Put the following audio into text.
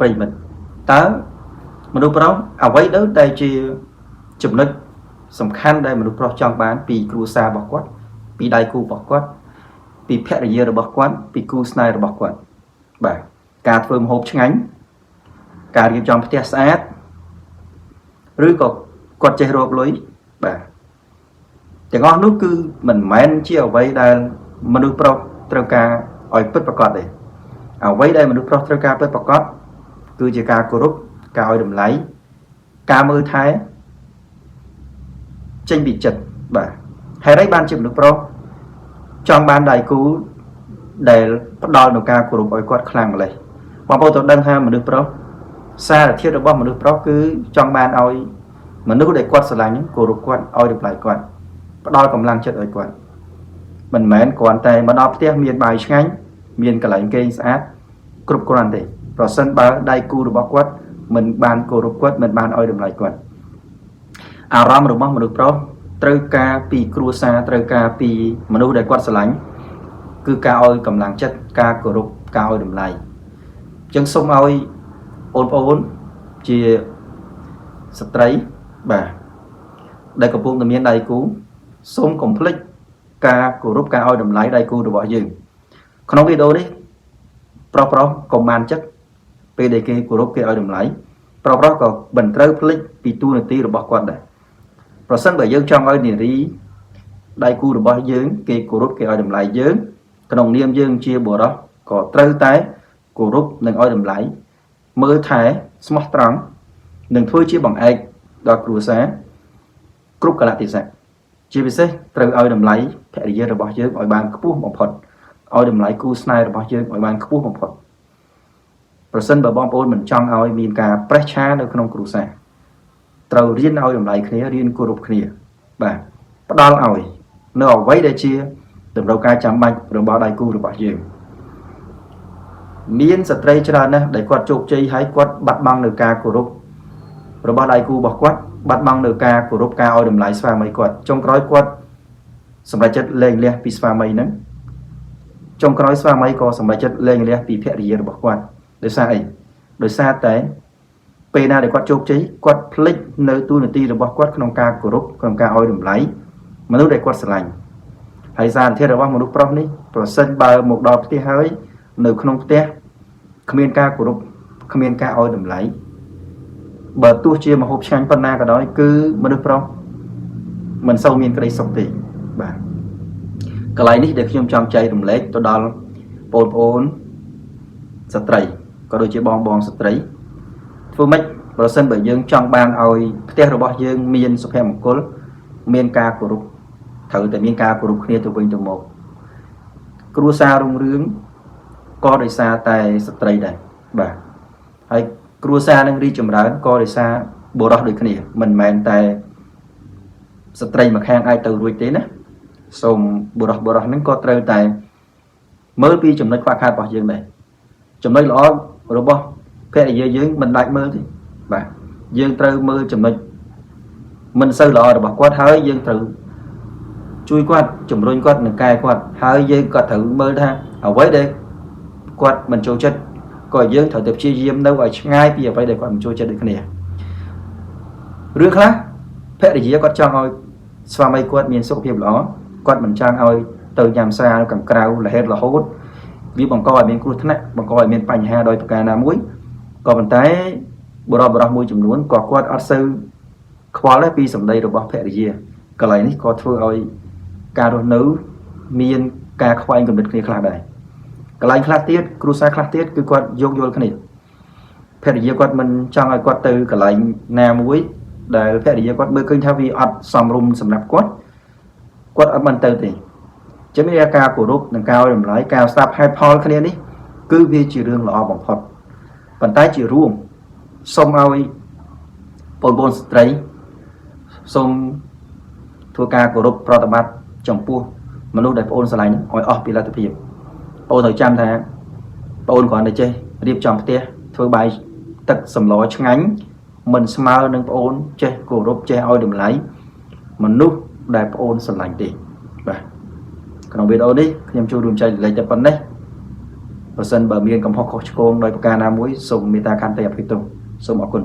ប្រិមិត្តតើមនុស្សប្រុសអ្វីទៅដែលជាចំណុចសំខាន់ដែលមនុស្សប្រុសចង់បានពីគ្រួសាររបស់គាត់ពីដៃគូរបស់គាត់ពីភរិយារបស់គាត់ពីគូស្នេហ៍របស់គាត់បាទការធ្វើម្ហូបឆ្ងាញ់ការរៀបចំផ្ទះស្អាតឬក៏គាត់ចេះរកលុយបាទទាំងអស់នោះគឺមិនមែនជាអ្វីដែលមនុស្សប្រុសត្រូវការឲ្យពិតប្រាកដទេអ្វីដែលមនុស្សប្រុសត្រូវការពិតប្រាកដគឺជាការគោរពការឲ្យតម្លៃការមើលថែចេញពីចិត្តបាទហេតុអីបានជាមនុស្សប្រុសចង់បានដៃគូដែលផ្ដល់នូវការគោរពឲ្យគាត់ខ្លាំងម្ល៉េះបងប្អូនត្រូវដឹងថាមនុស្សប្រុសសារធាតុរបស់មនុស្សប្រុសគឺចង់បានឲ្យមនុស្សដែលគាត់ស្រឡាញ់គោរពគាត់ឲ្យតម្លៃគាត់ផ្ដល់កម្លាំងចិត្តឲ្យគាត់មិនមែនគ្រាន់តែមកដល់ផ្ទះមានបាយឆ្ងាញ់មានកន្លែងគេងស្អាតគ្រប់គ្រាន់ទេប្រសិនបើដៃគូរបស់គាត់មិនបានគោរពគាត់មិនបានឲ្យតម្លៃគាត់អារម្មណ៍របស់មនុស្សប្រុសត្រូវការពីគ្រួសារត្រូវការពីមនុស្សដែលគាត់ស្រឡាញ់គឺការឲ្យកម្លាំងចិត្តការគោរពការឲ្យតម្លៃអញ្ចឹងសូមឲ្យបងប្អូនជាស្ត្រីបាទដែលកំពុងតែមានដៃគូសូមកុំភ្លេចការគោរពការឲ្យតម្លៃដៃគូរបស់យើងក្នុងវីដេអូនេះប្រុសកុំបានចិត្តពេលដែលគេគោរពគេឲ្យតម្លៃប្រុសក៏មិនត្រូវភ្លេចពីតួនាទីរបស់គាត់ដែរប្រសិនបើយើងចង់ឲ្យនារីដៃគូរបស់យើងគេគោរពគេឲ្យតម្លៃយើងក្នុងនាមយើងជាបុរសក៏ត្រូវតែគោរពនិងឲ្យតម្លៃមើលថែស្មោះត្រង់និងធ្វើជាបង្អែកដល់គ្រួសារគ្រប់កលៈទេសៈជាពិសេសត្រូវឲ្យតម្លៃភរិយារបស់យើងឲ្យបានខ្ពស់បំផុតឲ្យតម្លៃគូស្នេហ៍របស់យើងឲ្យបានខ្ពស់បំផុតប្រសិនបើបងប្អូនមិនចង់ឲ្យមានការប្រេះឆានៅក្នុងគ្រួសារត្រូវរៀនឲ្យតម្លៃគ្នារៀនគោរពគ្នាបាទផ្ដល់ឲ្យនៅអ្វីដែលជាតម្រូវការចាំបាច់របស់ដៃគូរបស់យើងមានស្ត្រីច្រើនណាស់ដែលគាត់ជោគជ័យហើយគាត់បាត់បង់នៅការគោរពរបស់ដៃគូរបស់គាត់បាត់បង់នៅការគោរពការឲ្យតម្លៃស្វាមីគាត់ចុងក្រោយគាត់សម្រេចចិត្តលែងលះពីស្វាមីហ្នឹងចុងក្រោយស្វាមីក៏សម្រេចចិត្តលែងលះពីភរិយារបស់គាត់ដោយសារអីដោយសារតែពេលណាដែលគាត់ជោគជ័យគាត់ភ្លេចនៅតួនាទីរបស់គាត់ក្នុងការគោរពក្នុងការឲ្យតម្លៃមនុស្សដែលគាត់ស្រឡាញ់ហើយសារធាតុរបស់មនុស្សប្រុសនេះប្រសិនបើមកដល់ផ្ទះហើយនៅក្នុងផ្ទះគ្មានការគោរពគ្មានការឲ្យតម្លៃបើទោះជាមហូបឆ្ងាញ់ប៉ុណ្ណាក៏ដោយគឺមនុស្សប្រុសមិនសូវមានក្តីសុខទេបាទកន្លែងនេះដែលខ្ញុំចង់ចែករំលែកទៅដល់បងប្អូនស្ត្រីក៏ដូចជាបងស្ត្រីធ្វើម៉េចប្រសិនបើយើងចង់បានឲ្យផ្ទះរបស់យើងមានសុភមង្គលមានការគោរពត្រូវតែមានការគោរពគ្នាទៅវិញទៅមកគ្រួសាររុងរឿងក៏ដោយសារតែស្ត្រីដែរបាទហើយគ្រួសារនឹងរីកចម្រើនក៏ដោយសារបុរសដូចគ្នាមិនមែនតែស្ត្រីមួយខាងអាចទៅរួចទេណាសូមបុរសហ្នឹងក៏ត្រូវតែមើលពីចំណុចខ្វះខាតរបស់យើងដែរចំណុចល្អរបស់ភរិយាយើងមិនដាច់មើលទេបាទយើងត្រូវមើលចំណុចមិនសូវល្អរបស់គាត់ហើយយើងត្រូវជួយគាត់ជំរុញគាត់និងកែគាត់ហើយយើងក៏ត្រូវមើលថាអ្វីដែលគាត់មិនចូលចិត្តក៏យើងត្រូវតែព្យាយាមនៅឲ្យឆ្ងាយពីអ្វីដែលគាត់មិនចូលចិត្តដូចគ្នារឿងខ្លះភរិយាគាត់ចង់ឲ្យស្វាមីគាត់មានសុខភាពល្អគាត់មិនចង់ឲ្យទៅញ៉ាំស្រានៅខាងក្រៅរហេតរហូតវាបង្កឲ្យមានគ្រោះថ្នាក់បង្កឲ្យមានបញ្ហាដោយប្រការណាមួយក៏ប៉ុន្តែបុរសមួយចំនួនក៏គាត់អត់សូវខ្វល់ដែរពីសម្ដីរបស់ភរិយាកន្លែងនេះក៏ធ្វើឲ្យការរស់នៅមានការខ្វែងគំនិតគ្នាខ្លះដែរកន្លែងខ្លះទៀតគ្រួសារខ្លះទៀតគឺគាត់យោគយល់គ្នាភរិយាគាត់មិនចង់ឲ្យគាត់ទៅកន្លែងណាមួយដែលភរិយាគាត់មើលឃើញថាវាអត់សមរម្យសម្រាប់គាត់អត់បានទៅទេចឹងមានការគោរពនិងការឲ្យតម្លៃការស្ដាប់ហេតុផលគ្នានេះគឺវាជារឿងល្អបំផុតប៉ុន្តែជារួមសូមឲ្យបងប្អូនស្ត្រីសូមធ្វើការគោរពប្រតិបត្តិចំពោះមនុស្សដែលបងប្អូនស្រឡាញ់ឲ្យអស់ពីលទ្ធភាពបងប្អូនត្រូវចាំថាបងប្អូនគ្រាន់តែចេះរៀបចំផ្ទះធ្វើបាយទឹកសម្លឆ្ងាញ់មិនស្មើនឹងបងប្អូនចេះគោរពចេះឲ្យតម្លៃមនុស្សដែលបងប្អូនស្រឡាញ់ទេបាទក្នុងវីដេអូនេះខ្ញុំចូលរួមចែករំលែកតែប៉ុណ្ណេះ បើសិនបើមានកំហុសខុសឆ្គងដោយប្រការណាមួយសូមមេត្តាខន្តីអភ័យទោសសូមអរគុណ